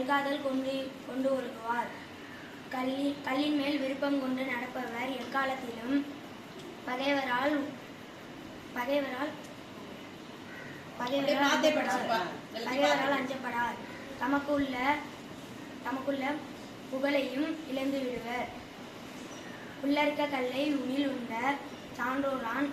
கல்காதல் கொண்டு ஒழுகுவார். கல்லின் மேல் விருப்பம் கொண்டு நடப்பவர் எக்காலத்திலும் பகைவரால் அஞ்சப்படார். தமக்குள்ள புகழையும் இழந்து விடுவர். உள்ளர்க்க கல்லை உணில் உண்ட சான்றோரான்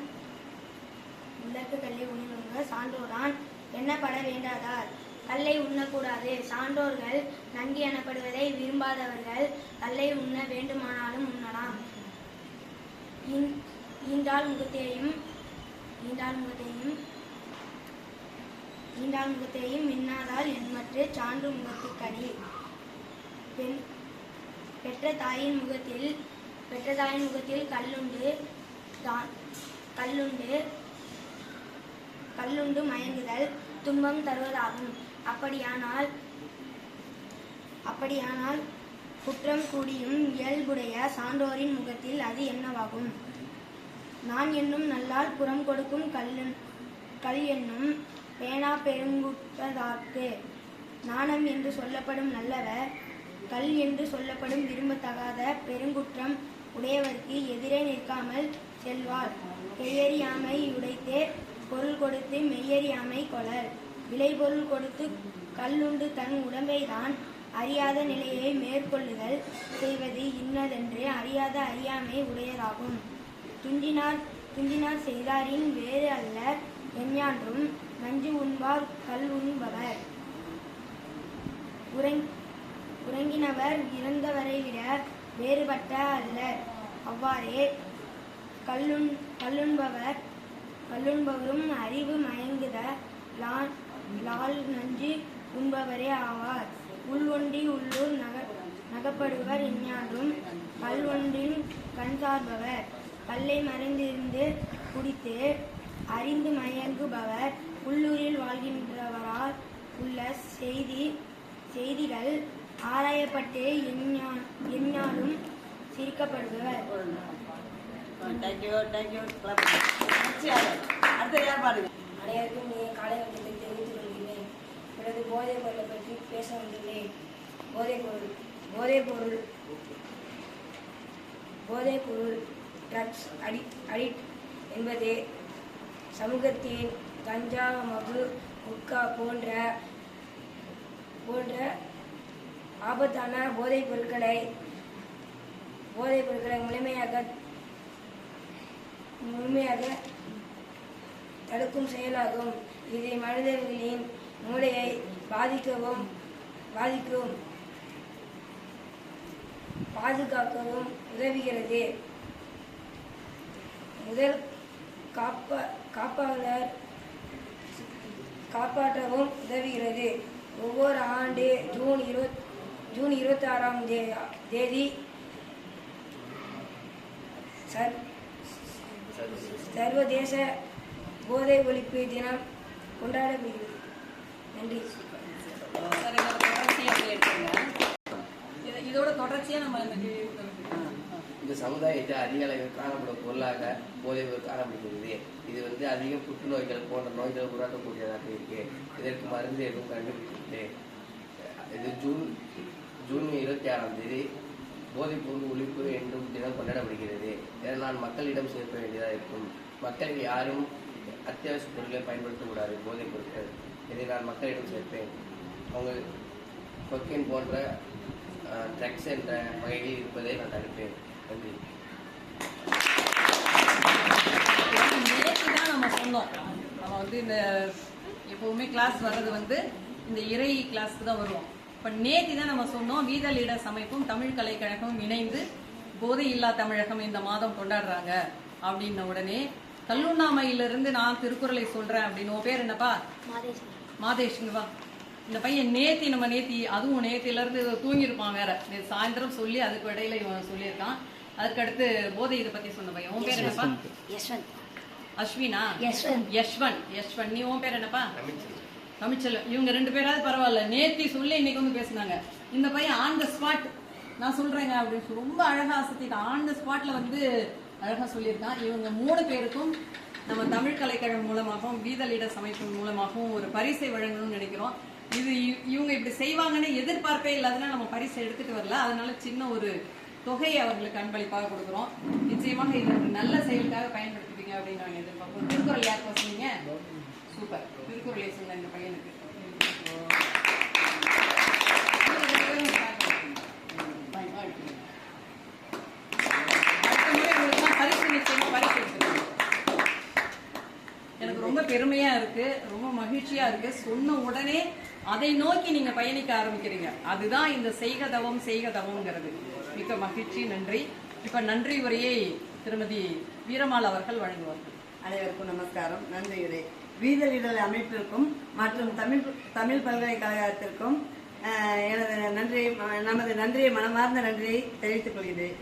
எண்ணப்பட வேண்டாதார். கல்லை உண்ணக்கூடாது. சான்றோர்கள் நன்கு எனப்படுவதை விரும்பாதவர்கள் கல்லை உண்ண வேண்டுமானாலும் உண்ணலாம். ஈண்டால் முகத்தையும் மின்னாதால் என்மற்று சான்று முகத்துக்கணி. பெற்ற தாயின் முகத்தில் கல்லுண்டு மயங்குதல் துன்பம் தருவதாகும். அப்படியானால் குற்றம் கூடியும் இயல்புடைய சான்றோரின் முகத்தில் அது என்னவாகும்? நான் என்னும் நல்லால் புறம் கொடுக்கும் கல் என்னும் பேனா பெருங்குற்றதார்க்கு. நாணம் என்று சொல்லப்படும் நல்லவர் கல் என்று சொல்லப்படும் விரும்பத்தகாத பெருங்குற்றம் உடையவர்க்கு எதிரே நிற்காமல் செல்வார். கையறியாமை உடைத்தே பொருள் கொடுத்து மெய்யறியாமை கொளர். விளைபொருள் கொடுத்து கல்லுண்டு தன் உடம்பை தான் அறியாத நிலையை மேற்கொள்ளுதல் செய்வது இன்னதென்று அறியாத அறியாமை உடையதாகும். துஞ்சினார் செய்தாரின் வேறு அல்ல எஞ்ஞான்றும் நஞ்சு உண்பார் கல் உண்பவர். உறங்கினவர் இறந்தவரை விட வேறுபட்ட அல்லர். அவ்வாறே கல்லுண்பவரும் அறிவு மயங்குத லால் நஞ்சு உண்பவரே ஆவார். உள்ஒன்றி உள்ளூர் நகப்படுவர் எஞ்ஞான்றும் கல் ஒன்றின் கண் சார்பவர். கல்லை மறைந்திருந்து குடித்து அறிந்து மயங்குபவர் உள்ளூரில் வாழ்கின்றவரால் உள்ள செய்திகள் ஆராயப்பட்டு எஞ்ஞாலும் சிரிக்கப்படுபவர். அனைவருக்கும் காலை வணக்கத்தை தெரிவித்துக் கொள்கிறேன். பிறகு போதைப் பொருளை பற்றி பேச வந்துள்ளேன். போதைப் பொருள் ட்ரக்ஸ் அடிக்ட் என்பது சமூகத்தின் கஞ்சா, மது, குட்கா போன்ற ஆபத்தான போதைப் பொருட்களை முழுமையாக தடுக்கும் செயலாகும். இது மனிதர்களின் மூளையை பாதுகாக்கவும் உதவுகிறது. முதல் காப்பாற்றவும் உதவுகிறது. ஒவ்வொரு ஆண்டு ஜூன் 26ஆம் தேதி சர்வதேச போதை ஒழிப்பு தினம் கொண்டாடப்படுகிறது. நன்றி. இதோட தொடர்ச்சியா நம்ம இந்த சமுதாயத்தை அதிக அளவில் காணப்படும் பொருளாக போதைப்பொருள் காணப்படுகிறது. இது அதிக புற்றுநோய்கள் போன்ற நோய்கள் உருவாக்கக்கூடியதாக இருக்கு. இதற்கு மருந்து எதுவும் கண்டுபிடிக்கிறது. இது ஜூன் 26ஆம் தேதி போதைப்பொருள் ஒழிப்பு என்றும் தினம் கொண்டாடப்படுகிறது. இதனால் மக்களிடம் சேர்க்க வேண்டியதாக இருக்கும். மக்கள் யாரும் அத்தியாவசிய பொருட்களை பயன்படுத்தக்கூடாது. போதைப் பொருட்கள் இதை நான் மக்களிடம் சேர்ப்பேன். அவங்க கொக்கைன் போன்ற ட்ரக்ஸ் என்ற வகையில் இருப்பதை நான் தடுப்பேன். நன்றி. நேற்று தான் நம்ம சொன்னோம். நம்ம இந்த எப்பவுமே கிளாஸ் வர்றது இந்த இறை கிளாஸ்க்கு தான் வருவோம். இப்போ நேற்று தான் நம்ம சொன்னோம், வீத லீடர்ஸ் அமைப்பும் தமிழ் கலைக்கழகமும் இணைந்து போதை இல்லா தமிழகம் இந்த மாதம் கொண்டாடுறாங்க அப்படின்ன உடனே கல்லுண்ணாமையிலிருந்து நான் திருக்குறளை சொல்றேன் அப்படின்னு. உன் பேர் என்னப்பா? மாதேஷ்ங்க. வா. இந்த பையன் நேத்தி அதுவும் நேத்திலிருந்து தூங்கியிருப்பான். வேற நேற்று சாயந்தரம் சொல்லி அதுக்கு இடையில இவன் சொல்லியிருக்கான். அதுக்கடுத்து போதை இதை பத்தி சொன்ன பையன். உன் பேர் என்னப்பா? அஸ்வினா? யஷ்வன். நீ உன் பேர் என்னப்பா? தமிழ்ச்செல்வன். இவங்க 2 பேராவது பரவாயில்ல, நேத்தி சொல்லி இன்னைக்கு பேசுனாங்க. இந்த பையன் ஆன் த ஸ்பாட் நான் சொல்றேங்க அப்படின்னு ரொம்ப அழகா அசத்திட்டான். ஆன் த ஸ்பாட்ல அழகா சொல்லியிருக்கான். இவங்க 3 பேருக்கும் நம்ம தமிழ் கலைக்கழகம் மூலமாகவும் வீத லீடர்ஸ் அமைப்பு மூலமாகவும் ஒரு பரிசை வழங்கணும்னு நினைக்கிறோம். இது இவங்க இப்படி செய்வாங்கன்னு எதிர்பார்ப்பே இல்லாதனால நம்ம பரிசு எடுத்துட்டு வரல. அதனால சின்ன ஒரு தொகையை அவர்களுக்கு அன்பளிப்பாக கொடுக்குறோம். நிச்சயமாக இது ஒரு நல்ல செயலுக்காக பயன்படுத்திப்பீங்க அப்படின்னு நாங்கள் எதிர்பார்ப்போம். திருக்குறள் யார் சொன்னீங்க? சூப்பர், திருக்குறளை சொன்ன இந்த பையனுக்கு. எனக்கு ரொம்ப பெருமையா இருக்கு, ரொம்ப மகிழ்ச்சியா இருக்கு. சொன்ன உடனே அதை நோக்கி நீங்க பயணிக்க ஆரம்பிக்கிறீங்க. அதுதான் இந்த செய்க தவம்ங்கிறது. மிக்க மகிழ்ச்சி, நன்றி. இப்ப நன்றி உரையை திருமதி வீரமால் அவர்கள் வழங்குவார்கள். அனைவருக்கும் நமஸ்காரம். நன்றி உரை. வீதலிடல் அமைப்பிற்கும் மற்றும் தமிழ் பல்கலைக்கழகத்திற்கும் நமது நன்றியை, மனமார்ந்த நன்றியை தெரிவித்துக் கொள்கிறேன்.